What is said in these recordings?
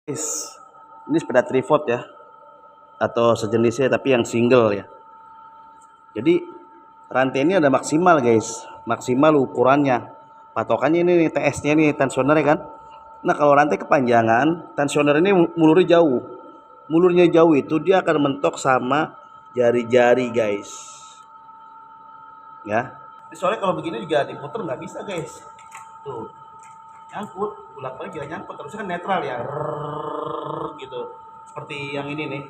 Guys, ini sepeda tripod ya, atau sejenisnya tapi yang single ya. Jadi rantai ini ada maksimal guys, maksimal ukurannya. Patokannya ini nih TS-nya nih, tensionernya kan. Nah kalau rantai kepanjangan, tensioner ini mulurnya jauh. Mulurnya jauh itu dia akan mentok sama jari-jari guys. Ya. Soalnya kalau begini juga diputer nggak bisa guys. Tuh, nyangkut, bolak-balik juga nyangkut. Terusnya kan netral ya, rrrr, gitu. Seperti yang ini nih.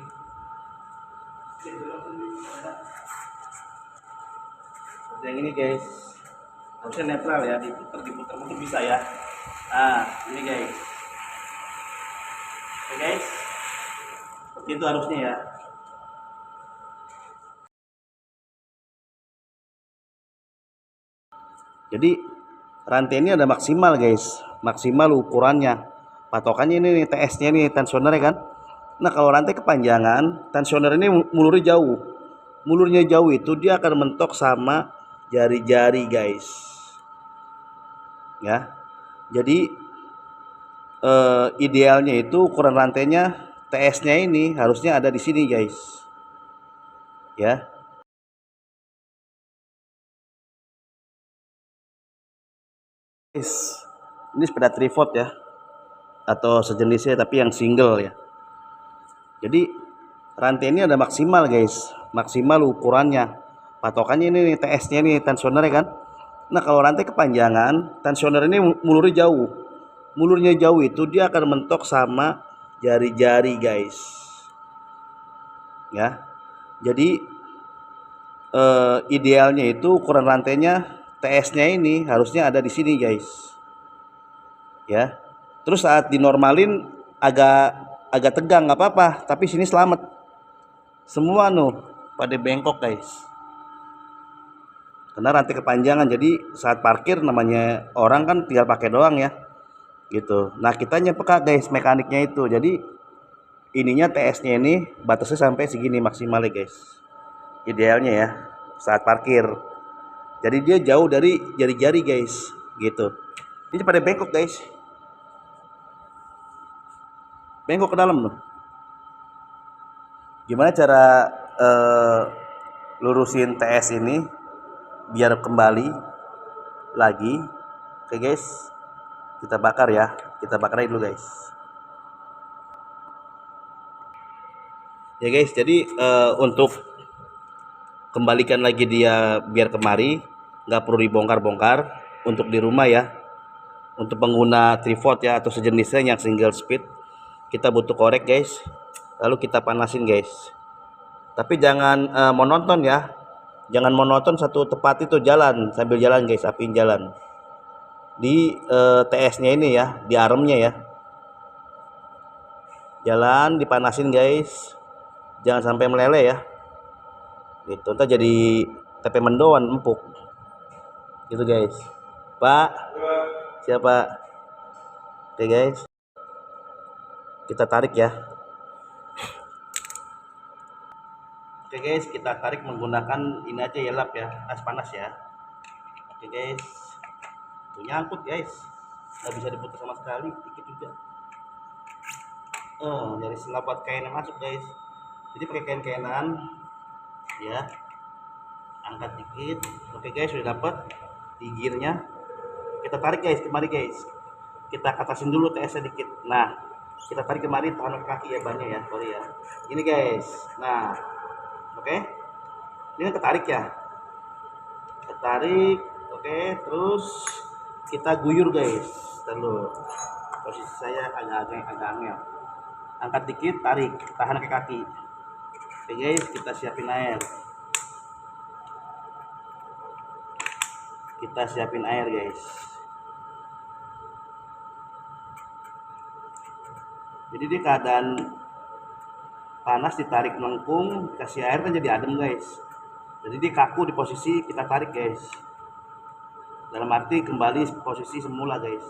Seperti yang ini guys, harusnya netral ya, diputer mungkin bisa ya. Nah ini guys, oke guys, seperti itu harusnya ya. Jadi rantai ini ada maksimal guys, maksimal ukurannya. Patokannya ini nih TS-nya nih, tensionernya kan. Nah kalau rantai kepanjangan, tensioner ini mulurnya jauh. Mulurnya jauh itu dia akan mentok sama jari-jari guys. Ya. Jadi idealnya itu ukuran rantainya TS-nya ini harusnya ada di sini guys. Ya. Guys, ini sepeda tripod ya, atau sejenisnya tapi yang single ya. Jadi rantai ini ada maksimal guys, maksimal ukurannya. Patokannya ini nih TS-nya nih, tensionernya kan. Nah kalau rantai kepanjangan, tensioner ini mulurnya jauh. Mulurnya jauh itu dia akan mentok sama jari-jari guys. Ya. Jadi idealnya itu ukuran rantainya TS-nya ini harusnya ada di sini guys. Ya. Terus saat dinormalin agak agak tegang nggak apa-apa, tapi sini selamat. Semua pada bengkok guys. Karena rantai kepanjangan, jadi saat parkir namanya orang kan tinggal pakai doang ya. Gitu. Nah, kita peka guys mekaniknya itu. Jadi ininya TS-nya ini batasnya sampai segini maksimalnya guys. Idealnya ya saat parkir. Jadi dia jauh dari jari-jari guys, gitu. Ini pada bengkok guys. Bengkok ke dalam loh. Gimana cara lurusin TS ini biar kembali lagi? Oke guys, kita bakar ya. Kita bakar aja dulu guys. Ya guys, jadi untuk kembalikan lagi dia biar kemari, nggak perlu dibongkar-bongkar. Untuk di rumah ya, untuk pengguna tripod ya atau sejenisnya yang single speed, kita butuh korek guys, lalu kita panasin guys. Tapi jangan monoton ya, jangan monoton satu tempat itu jalan sambil jalan guys, apiin jalan di TS-nya ini ya, di armnya ya, jalan dipanasin guys, jangan sampai meleleh ya, gitu. Ntar jadi tempe mendoan empuk gitu guys. Pak, siapa? Oke guys, kita tarik ya. Oke guys, kita tarik menggunakan ini aja ya, lap ya, as panas ya. Oke guys, tuh nyangkut guys, nggak bisa diputar sama sekali, dikit juga. Dari selapat kainnya masuk guys, jadi pakai kain-kainan ya, angkat dikit. Oke guys, sudah dapat di gearnya. Kita tarik guys kemari guys, kita atasin dulu TS sedikit. Nah, kita tarik kemari, tahan kaki ya bannya ya, sorry ya. Ini guys, nah oke, ini ketarik ya, ketarik. Oke, terus kita guyur guys. Terus posisi saya agak angel, angkat dikit, tarik, tahan ke kaki. Oke guys, kita siapin air, guys. Jadi di keadaan panas ditarik melengkung, kasih air kan jadi adem guys. Jadi dia kaku di posisi kita tarik guys, dalam arti kembali posisi semula guys.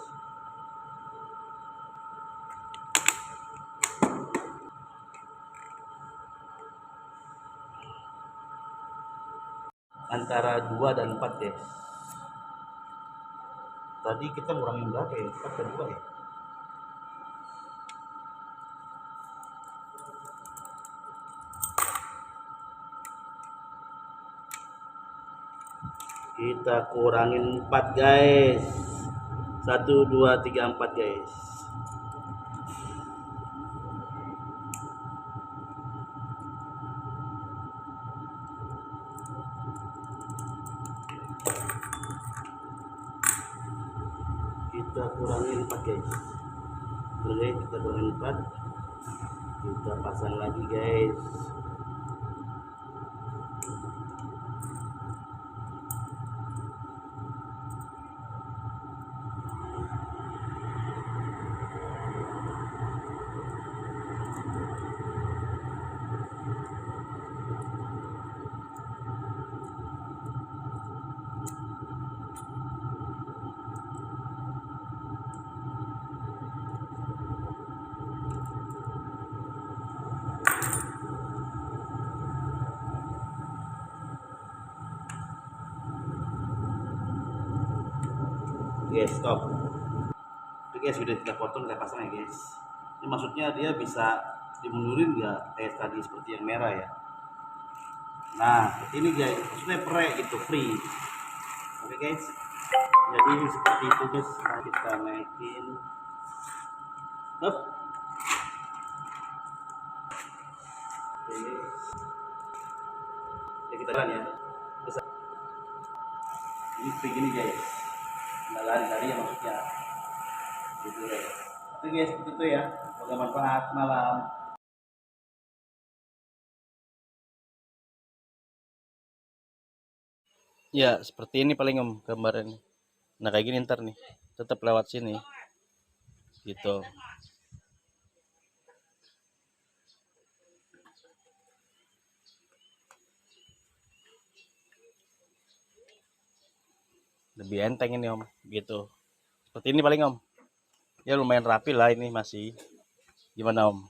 Antara 2 dan 4 guys. Tadi kita ngurangin berapa ya? 4 dan 2 ya. Kita kurangin 4 guys. 1 2 3 4 guys. Kita kurangin 4 guys. Oke, kita kurangin 4. Kita pasang lagi guys. Guys, stop. Oke guys, sudah kita potong, kita pasang ya guys. Ini maksudnya dia bisa dimundurin nggak kayak tadi seperti yang merah ya. Nah, seperti ini guys, maksudnya pre gitu, free. Oke guys, jadi seperti itu guys. Nah, kita naikin. Up. Oke guys. Ya kita jalan ya. Terus, ini free gini guys. Nggak lari-lari ya maksudnya. Gitu ya. Oke guys, itu ya. Semoga bermanfaat. Malam. Ya, seperti ini paling om gambarannya. Nah, kayak gini ntar nih. Tetap lewat sini. Gitu. Lebih enteng ini om. Gitu. Seperti ini paling om. Ya lumayan rapi lah ini masih. Gimana om?